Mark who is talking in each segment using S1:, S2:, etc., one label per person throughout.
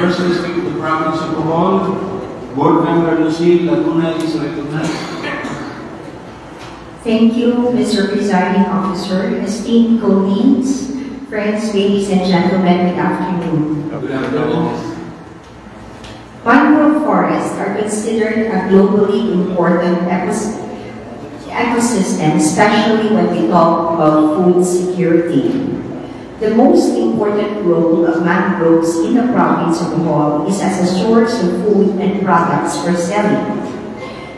S1: First District of the Province of Bohol, Board Member Lucille Laguna is recognized.
S2: Thank you, Mr. Presiding Officer, esteemed colleagues, friends, ladies and gentlemen, good afternoon.
S1: Good afternoon.
S2: Mangrove forests are considered a globally important ecosystem, especially when we talk about food security. The most important role of mangroves in the province of Bohol is as a source of food and products for selling.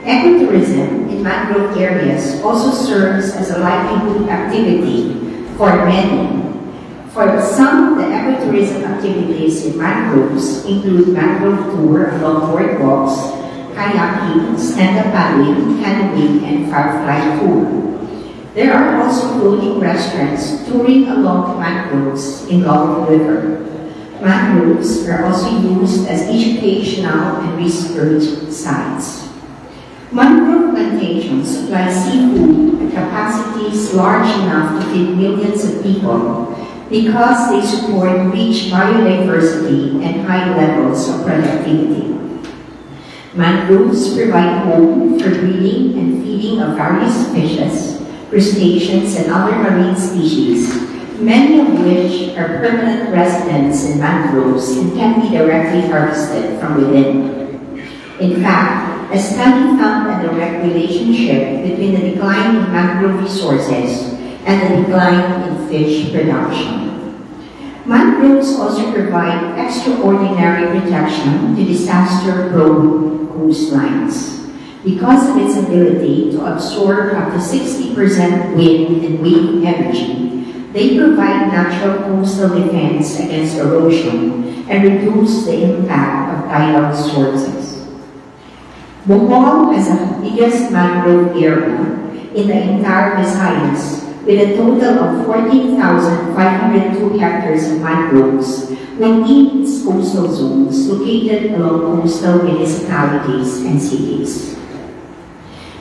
S2: Ecotourism in mangrove areas also serves as a livelihood activity for many. For some of the ecotourism activities in mangroves include mangrove tour along boardwalks, kayaking, stand-up paddling, canoeing, and firefly tour. There are also floating restaurants touring along mangroves in Long River. Mangroves are also used as educational and research sites. Mangrove plantations supply seafood at capacities large enough to feed millions of people because they support rich biodiversity and high levels of productivity. Mangroves provide home for breeding and feeding of various fishes, crustaceans, and other marine species, many of which are permanent residents in mangroves and can be directly harvested from within. In fact, a study found a direct relationship between the decline in mangrove resources and the decline in fish production. Mangroves also provide extraordinary protection to disaster-prone coastlines. Because of its ability to absorb up to 60% wind and wave energy, they provide natural coastal defense against erosion and reduce the impact of tidal sources. Bohol has the biggest mangrove area in the entire Visayas, with a total of 14,502 hectares of mangroves within its coastal zones located along coastal municipalities and cities.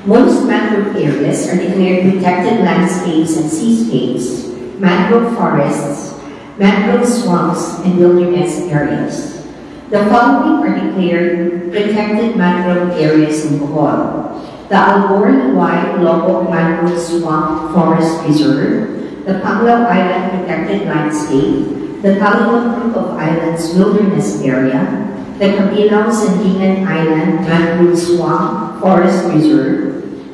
S2: Most mangrove areas are declared protected landscapes and seascapes, mangrove forests, mangrove swamps, and wilderness areas. The following are declared protected mangrove areas in Bohol: the Albor-Luay Lobok Mangrove Swamp Forest Reserve, the Panglao Island Protected Landscape, the Taliwag Group of Islands Wilderness Area, the Cabilao Sandingan Island Mangrove Swamp Forest Reserve,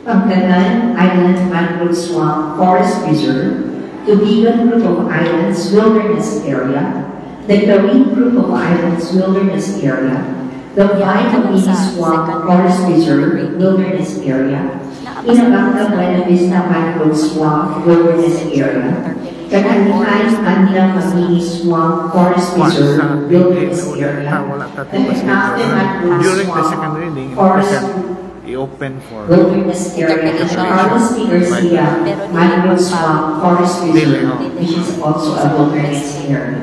S2: Pangkalan Island Mangrove Swamp Forest Reserve, Tubigan Group of Islands Wilderness Area, the Kawin Group of Islands Wilderness Area, the Vine Swamp Forest Reserve Wilderness Area, Inabanga Buena Vista Mangrove Swamp Wilderness Area, the Kanihan Manila Mamini Swamp Forest Reserve Wilderness Area, the Hecate Mangrove Swamp Forest
S3: i-open for
S2: Wilderness Area, the Carlos P. Garcia Mangrove Swamp Forest Reserve, which is also a wilderness area.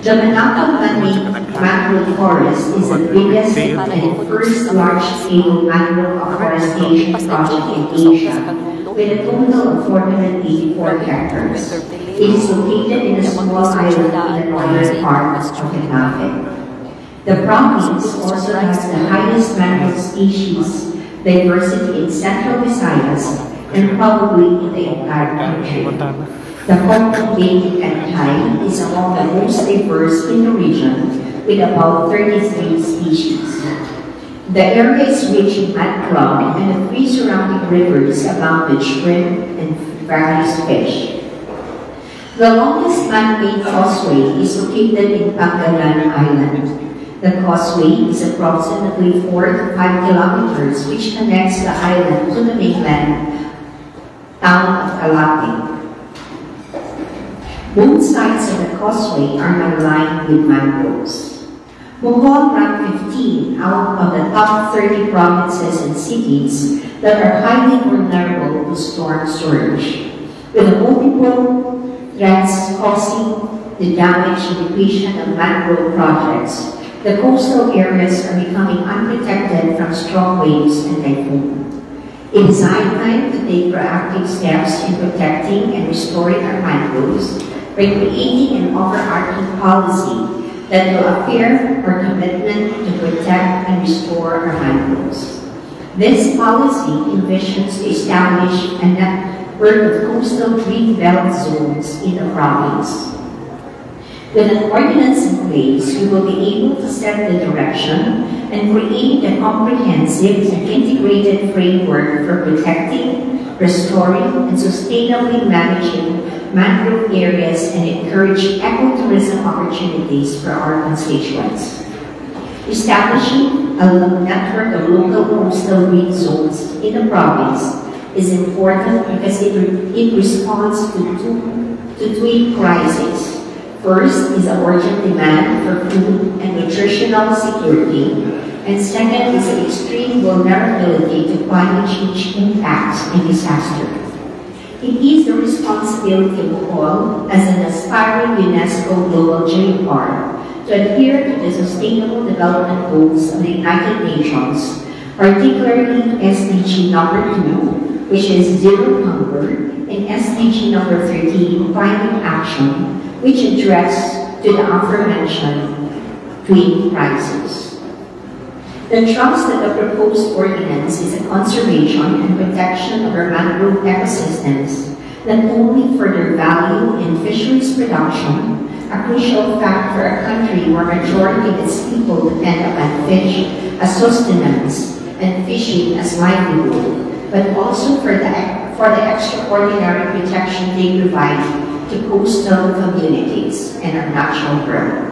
S2: The Manapal Man-made Mangrove Forest is the biggest and first large-scale mangrove afforestation project in Asia, with a total of 484 hectares. It is located in a small island in the northern part of Trinidad. The province also has the highest mangrove species diversity in Central Visayas and probably in the entire country. The Hong Bay Antay is among the most diverse in the region, with about 33 species. The area is rich in mangrove, and the three surrounding rivers abound with shrimp and various fish. The longest man-made causeway is located in Pangkalan Island. The causeway is approximately 4 to 5 kilometers, which connects the island to the mainland town of Calate. Both sides of the causeway are now lined with mangroves. Bohol ranked 15 out of the top 30 provinces and cities that are highly vulnerable to storm surge, with multiple threats causing the damage and depletion of mangrove projects. The coastal areas are becoming unprotected from strong waves and typhoon. It is high time to take proactive steps in protecting and restoring our mangroves by creating an overarching policy that will affirm our commitment to protect and restore our mangroves. This policy envisions to establish a network of coastal greenbelt zones in the province. With an ordinance in place, we will be able to set the direction and create a comprehensive and integrated framework for protecting, restoring, and sustainably managing mangrove areas and encourage ecotourism opportunities for our constituents. Establishing a network of local coastal green zones in the province is important because it responds to two crises. First is a urgent demand for food and nutritional security, and second is the extreme vulnerability to climate change impacts and disaster. It is the responsibility of Bohol as an aspiring UNESCO Global GR to adhere to the Sustainable Development Goals of the United Nations, particularly SDG number 2, which is Zero Hunger, and SDG number 13, Climate Action, which address to the aforementioned twin crises. The trust that the proposed ordinance is a conservation and protection of our mangrove ecosystems, not only for their value in fisheries production, a crucial fact for a country where majority of its people depend upon fish as sustenance and fishing as livelihood, but also for the extraordinary protection they provide to coastal communities and our natural world.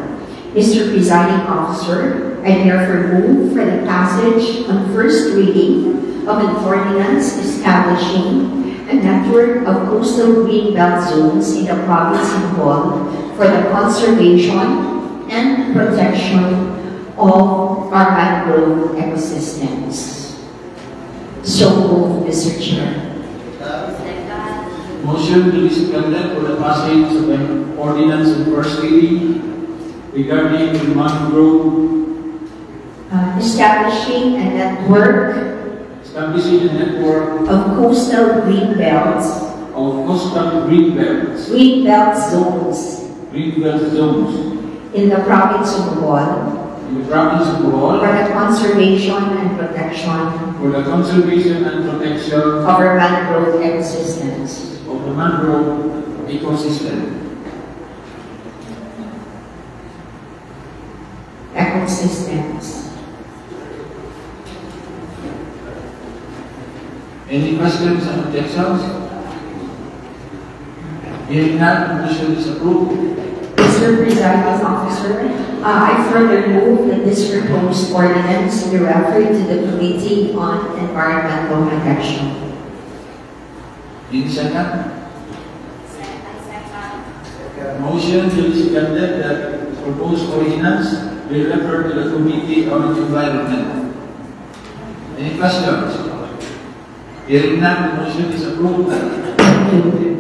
S2: Mr. Presiding Officer, I therefore move for the passage on first reading of an ordinance establishing a network of coastal greenbelt zones in the province of Bohol for the conservation and protection of our mangrove ecosystems. So moved, Mr. Chair.
S1: Motion to be seconded for the passage of an ordinance on first reading regarding the mangrove
S2: establishing a network of coastal greenbelt zones in the province of Bohol for the conservation and protection of our mangrove ecosystems.
S1: Any questions and objections? Hearing none, the motion is approved.
S2: Mr. Presiding Officer, I further move that this proposed ordinance be referred to the Committee on Environmental Protection.
S1: In second? Motion to be seconded that proposed ordinance be referred to the Committee on Environment. Any questions? Hearing none, the motion is approved.
S2: Thank you.